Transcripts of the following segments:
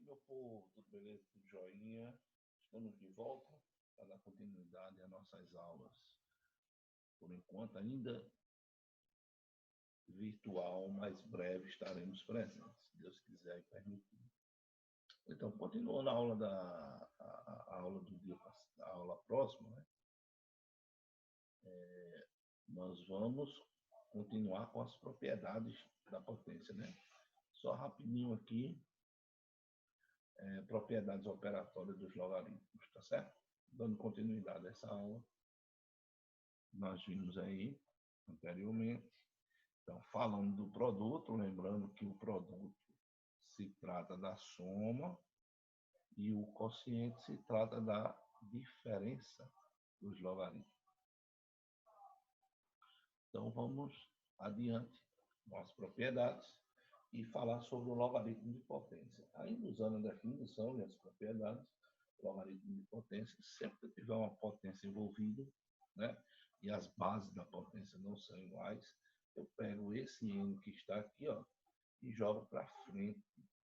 meu povo, tudo beleza? Tudo joinha? Estamos de volta para dar continuidade às nossas aulas. Por enquanto, ainda virtual, mas breve estaremos presentes, se Deus quiser e permitir. Então, continuando a aula a aula do dia, a aula próxima, né? Nós vamos continuar com as propriedades da potência, né? Só rapidinho aqui, propriedades operatórias dos logaritmos, tá certo? Dando continuidade a essa aula, nós vimos aí anteriormente. Então, falando do produto, lembrando que o produto se trata da soma e o quociente se trata da diferença dos logaritmos. Então, vamos adiante com as propriedades e falar sobre o logaritmo de potência. Ainda usando a definição e as propriedades, o logaritmo de potência, sempre que tiver uma potência envolvida, né, e as bases da potência não são iguais, eu pego esse n que está aqui, ó, e jogo para frente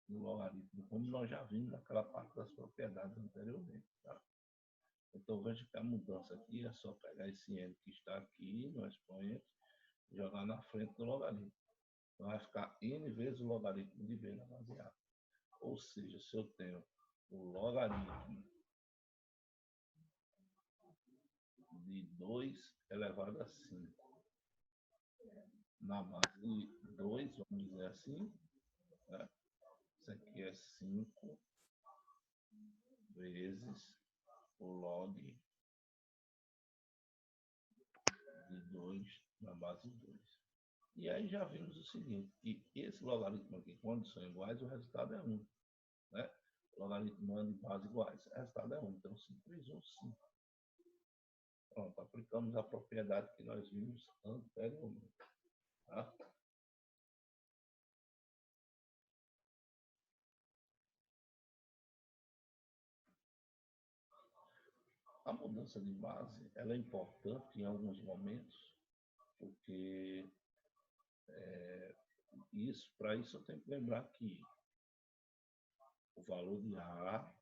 no logaritmo, como nós já vimos naquela parte das propriedades anteriormente. Tá? Então, veja que a mudança aqui é só pegar esse n que está aqui no expoente e jogar na frente do logaritmo. Então, vai ficar n vezes o logaritmo de b na base A. Ou seja, se eu tenho o logaritmo de 2 elevado a 5 na base de 2, vamos dizer assim, né? Isso aqui é 5 vezes o log de 2 na base 2. E aí já vimos o seguinte, que esse logaritmo aqui, quando são iguais, o resultado é 1. Né? Logaritmo de base iguais, o resultado é 1. Então, 5 vezes 1, 5. Pronto, aplicamos a propriedade que nós vimos anteriormente. Tá? A mudança de base ela é importante em alguns momentos, porque para isso eu tenho que lembrar que o valor de A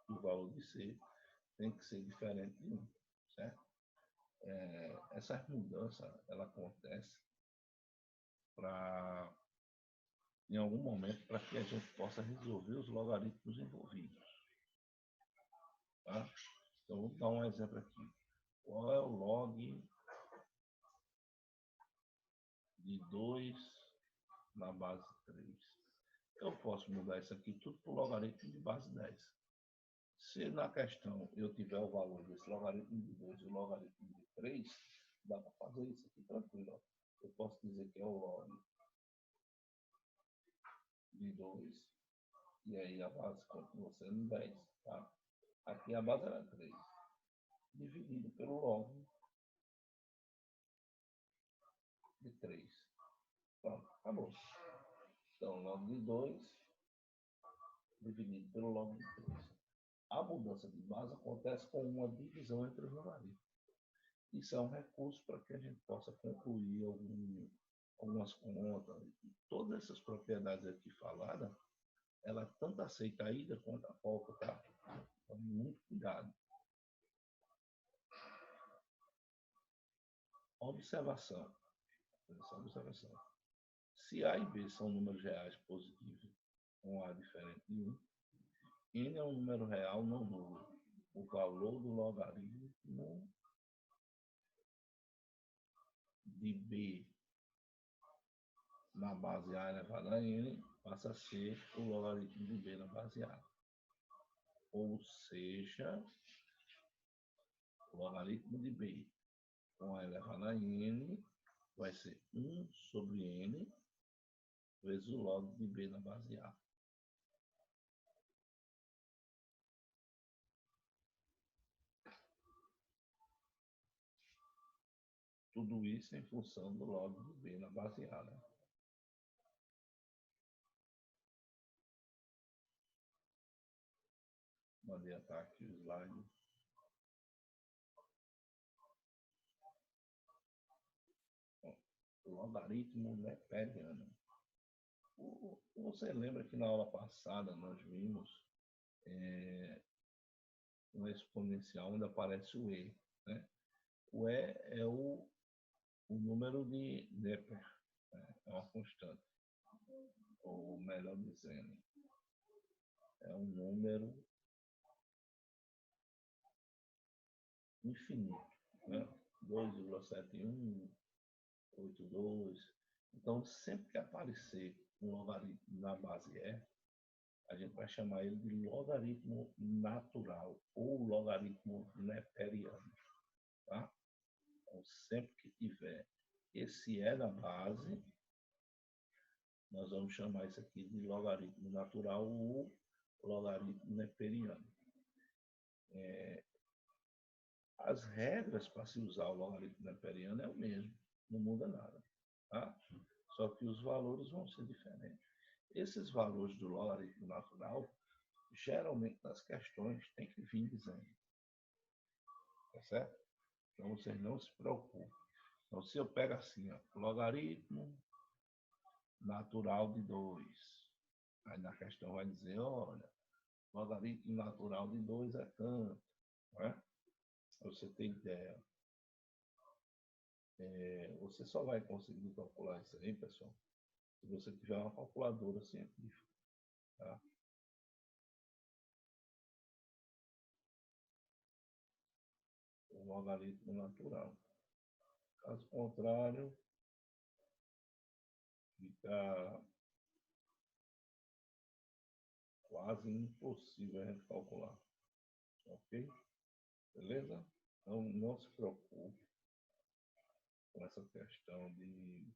e o valor de C tem que ser diferente de 1, certo? Essa mudança ela acontece em algum momento para que a gente possa resolver os logaritmos envolvidos. Tá? Então, vou dar um exemplo aqui. Qual é o log de 2 na base 3? Eu posso mudar isso aqui tudo para o logaritmo de base 10. Se na questão eu tiver o valor desse logaritmo de 2 e o logaritmo de 3, dá para fazer isso aqui tranquilo. Ó. Eu posso dizer que é o log de 2, e aí a base continua sendo 10. Tá? Aqui a base era 3, dividido pelo log de 3. Pronto, acabou. Então, log de 2 dividido pelo log de 3. A mudança de base acontece com uma divisão entre os logaritmos. Isso é um recurso para que a gente possa concluir algumas contas. E todas essas propriedades aqui faladas, ela tanto aceita a ida quanto a volta, tá? Então, muito cuidado. Observação. Se A e B são números reais positivos, com A diferente de 1, N é um número real não nulo. O valor do logaritmo de B na base A elevado a N passa a ser o logaritmo de B na base A. Ou seja, o logaritmo de B com A elevado a N vai ser 1 sobre N vezes o log de B na base A. Tudo isso em função do log de B na base A. Né? Mandei aqui o slide. O logaritmo neperiano. O Você lembra que na aula passada nós vimos um exponencial onde aparece o E, né? O E é o número de Neper, né? É uma constante, ou melhor dizendo, é um número infinito, né? 2,7182. Então, sempre que aparecer um logaritmo na base E, a gente vai chamar ele de logaritmo natural ou logaritmo neperiano. Tá? Então, sempre que tiver esse E na base, nós vamos chamar isso aqui de logaritmo natural ou logaritmo neperiano. As regras para se usar o logaritmo neperiano é o mesmo, não muda nada. Tá? Só que os valores vão ser diferentes. Esses valores do logaritmo natural, geralmente nas questões, tem que vir dizendo. Tá certo? Então vocês não se preocupem. Então, se eu pego assim, ó, logaritmo natural de 2, aí na questão vai dizer, olha, logaritmo natural de 2 é tanto, né? Pra você ter ideia. Você só vai conseguir calcular isso aí, pessoal, se você tiver uma calculadora científica. Tá? O logaritmo natural. Caso contrário, fica quase impossível a gente calcular. Ok? Beleza? Então, não se preocupe com essa questão de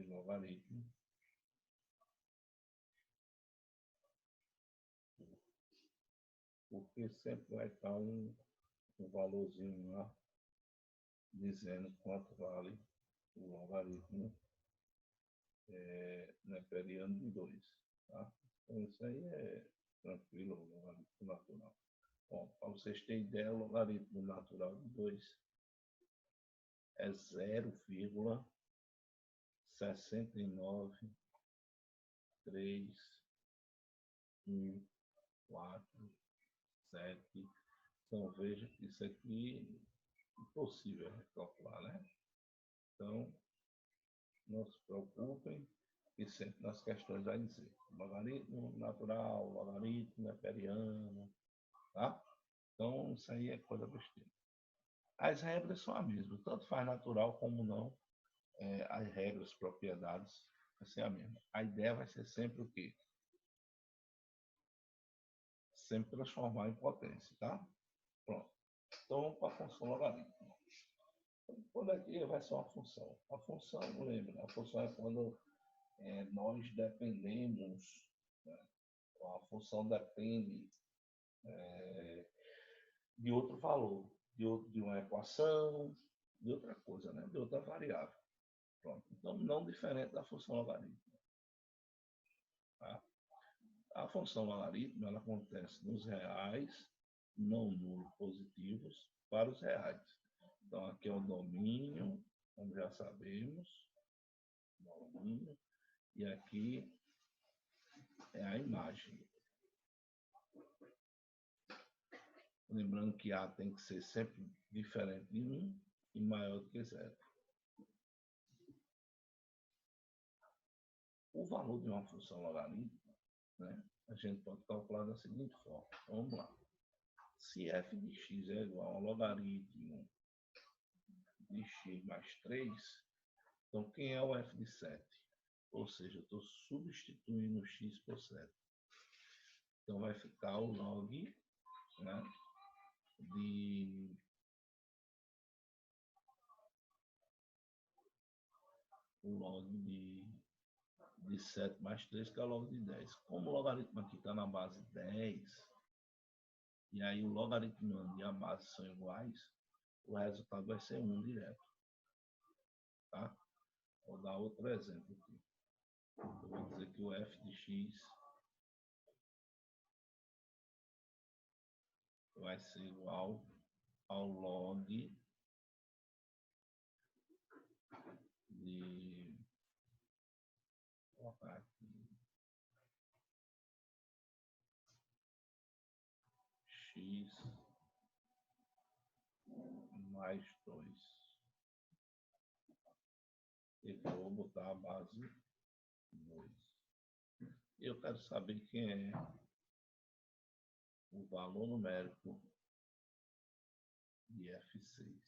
logaritmo. Porque sempre vai estar um valorzinho lá dizendo quanto vale o logaritmo neperiano de 2. Tá? Então, isso aí é tranquilo, o logaritmo natural. Bom, para vocês terem ideia, o logaritmo natural de 2 é 0,69314,7. Então veja que isso aqui é impossível de calcular, né? Então, não se preocupem, que sempre nas questões vai dizer logaritmo natural, logaritmo neperiano, tá? Então, isso aí é coisa besteira. As regras são as mesmas, tanto faz natural como não, as regras, propriedades, vai ser a mesma. A ideia vai ser sempre o quê? Sempre transformar em potência, tá? Pronto. Então, vamos para a função logarítmica. Quando aqui vai ser uma função. A função, lembra, a função é quando nós dependemos, né? A função depende de outro valor, de uma equação, de outra coisa, né? De outra variável. Pronto. Então, não diferente da função logarítmica. Tá? A função logarítmica ela acontece nos reais, não nulos positivos, para os reais. Então, aqui é o domínio, como já sabemos, domínio, e aqui é a imagem. Lembrando que A tem que ser sempre diferente de 1 e maior do que 0. O valor de uma função logarítmica, né, a gente pode calcular da seguinte forma. Vamos lá. Se f de x é igual ao logaritmo de x mais 3, então quem é o f de 7? Ou seja, eu estou substituindo x por 7. Então vai ficar o log, né, de 7 mais 3, que é o log de 10. Como o logaritmo aqui está na base 10, e aí o logaritmo e a base são iguais, o resultado vai ser 1 direto. Tá? Vou dar outro exemplo aqui. Eu vou dizer que o f de x vai ser igual ao log de aqui, x mais 2. E vou botar a base 2. Eu quero saber quem é o valor numérico de F6.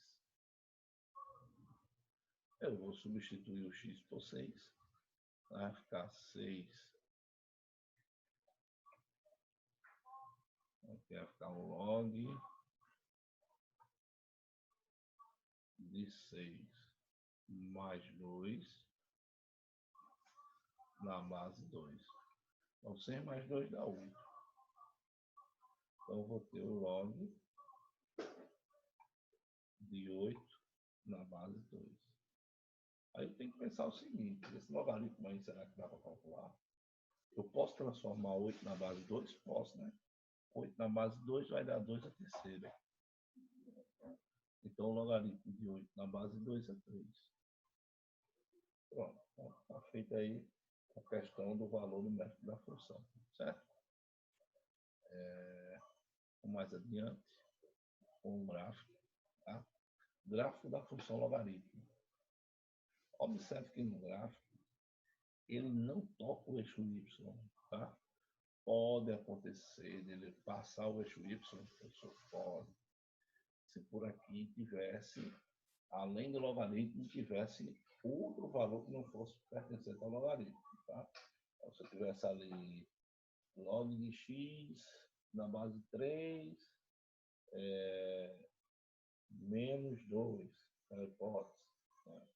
Eu vou substituir o x por 6. Vai ficar 6. Aqui vai ficar um log de 6 mais 2 na base 2. Então, 6 mais 2 dá 8. Então, eu vou ter o log de 8 na base 2. Aí eu tenho que pensar o seguinte, esse logaritmo aí, será que dá para calcular? Eu posso transformar 8 na base 2? Posso, né? 8 na base 2 vai dar 2 a terceira. Então, o logaritmo de 8 na base 2 é 3. Pronto, está feita aí a questão do valor numérico da função, certo? Mais adiante, com um gráfico, tá? Gráfico da função logaritmo. Observe que no gráfico, ele não toca o eixo y, tá? Pode acontecer dele passar o eixo y, professor, pode. Se por aqui tivesse, além do logaritmo, tivesse outro valor que não fosse pertencente ao logaritmo, tá? Então, se eu tivesse ali log de x na base 3, menos 2, na hipótese, né?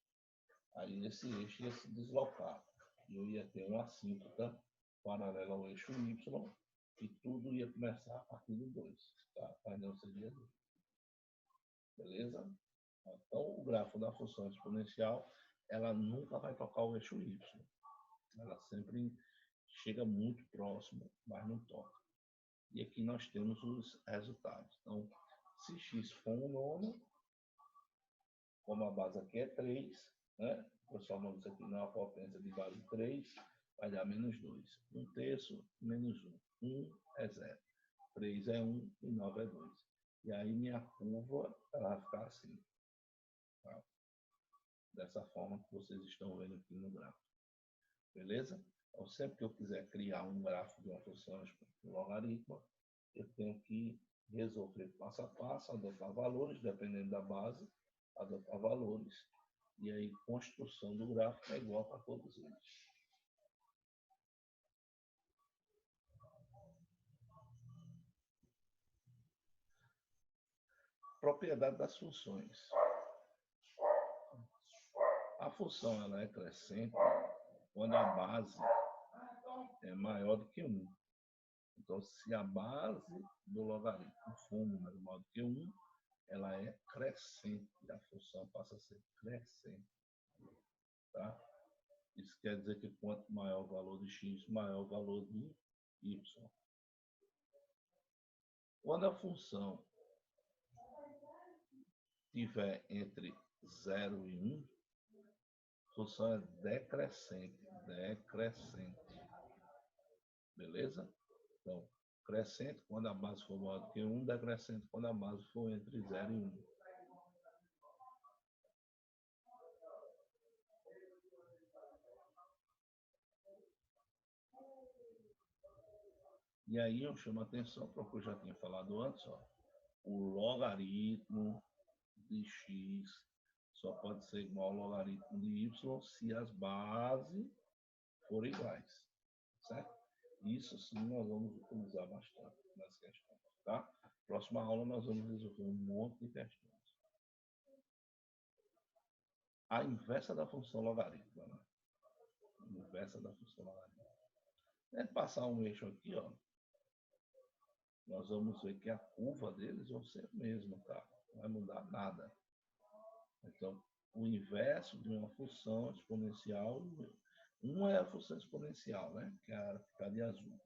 Aí esse eixo ia se deslocar. E eu ia ter uma assíntota paralela ao eixo y, e tudo ia começar a partir do 2, tá? Mas não seria 2. Beleza? Então, o gráfico da função exponencial, ela nunca vai tocar o eixo y. Ela sempre chega muito próximo, mas não toca. E aqui nós temos os resultados. Então, se x for um nono, como a base aqui é 3, né? Transformamos isso aqui numa potência de base 3, vai dar menos 2. 1/3, menos 1. 1 é 0. 3 é 1 e 9 é 2. E aí minha curva ela vai ficar assim. Tá? Dessa forma que vocês estão vendo aqui no gráfico. Beleza? Então, sempre que eu quiser criar um gráfico de uma função logarítmica, eu tenho que resolver passo a passo, adotar valores, dependendo da base, adotar valores, e aí construção do gráfico é igual para todos eles. Propriedade das funções. A função ela é crescente quando a base é maior do que 1. Então, se a base do logaritmo for um número maior do que 1, ela é crescente. A função passa a ser crescente. Tá? Isso quer dizer que quanto maior o valor de x, maior o valor de y. Quando a função estiver entre 0 e 1, a função é decrescente. Beleza? Então, crescente quando a base for maior do que 1, decrescente quando a base for entre 0 e 1. E aí eu chamo a atenção para o que eu já tinha falado antes, ó. O logaritmo de x só pode ser igual ao logaritmo de y se as bases forem iguais, certo? Isso sim nós vamos utilizar bastante nas questões, tá? Próxima aula nós vamos resolver um monte de questões. A inversa da função logarítmica, né? A inversa da função logarítmica. É passar um eixo aqui, ó. Nós vamos ver que a curva deles vai ser a mesma, tá? Não vai mudar nada. Então, o inverso de uma função exponencial, uma é a função exponencial, né? Que é a que está de azul.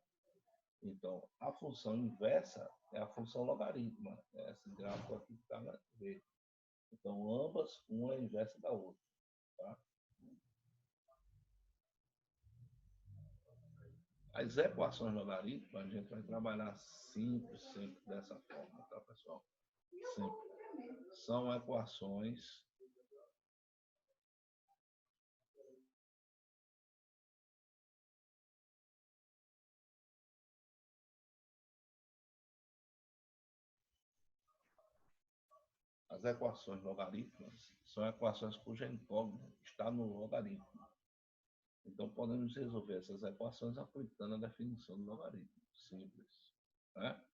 Então, a função inversa é a função logarítmica, é esse gráfico aqui que está na verde. Então, ambas, uma é a inversa da outra. Tá? As equações logarítmicas, a gente vai trabalhar sempre dessa forma, tá, pessoal? Sempre. São equações as equações logarítmicas são equações cuja incógnita está no logaritmo. Então, podemos resolver essas equações aplicando a definição do logaritmo. Simples. Né?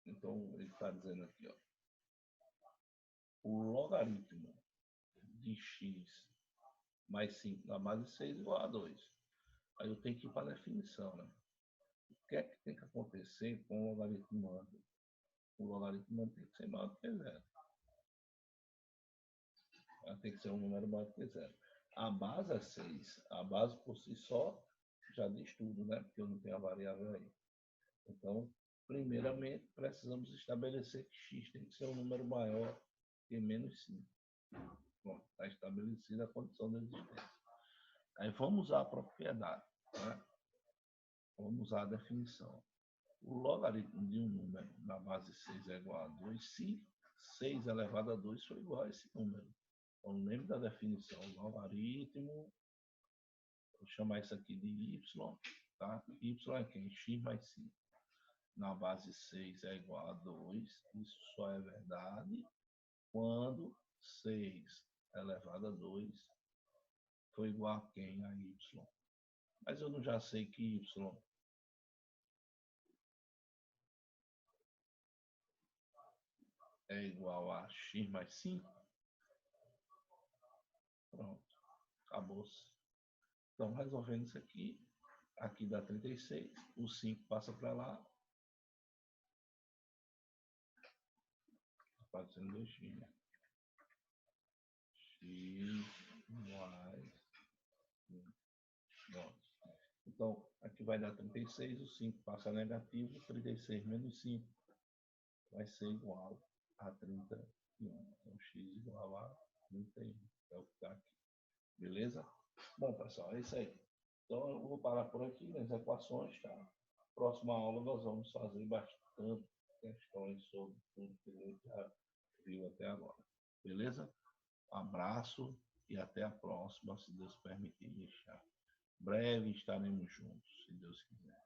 Então, ele está dizendo aqui, ó, o logaritmo de x mais 5 na base 6 igual a 2. Aí eu tenho que ir para a definição. Né? O que é que tem que acontecer com o logaritmo amplo? O logaritmo tem que ser maior do que zero. Tem que ser um número maior do que zero. A base é 6. A base por si só já diz tudo, né? Porque eu não tenho a variável aí. Então, primeiramente, precisamos estabelecer que x tem que ser um número maior que menos 5. Bom, está estabelecida a condição de existência. Aí vamos usar a propriedade. Né? Vamos usar a definição. O logaritmo de um número na base 6 é igual a 2 se 6 elevado a 2 for igual a esse número. Então, lembre da definição. Logaritmo, vou chamar isso aqui de y, tá? Y é quem? X mais 5. Na base 6 é igual a 2. Isso só é verdade quando 6 elevado a 2 for igual a quem? A y. Mas eu não já sei que y é igual a x mais 5. Pronto, acabou-se. Então, resolvendo isso aqui, aqui dá 36, o 5 passa para lá, aparecendo 2x, né? X mais 9. Então, aqui vai dar 36, o 5 passa negativo, 36 menos 5 vai ser igual a 31. Então, x igual a 31, é o que está aqui. Beleza? Bom, pessoal, é isso aí. Então, eu vou parar por aqui nas equações, tá? Próxima aula nós vamos fazer bastante questões sobre tudo que a gente já viu até agora. Beleza? Abraço e até a próxima, se Deus permitir deixar. Breve estaremos juntos, se Deus quiser.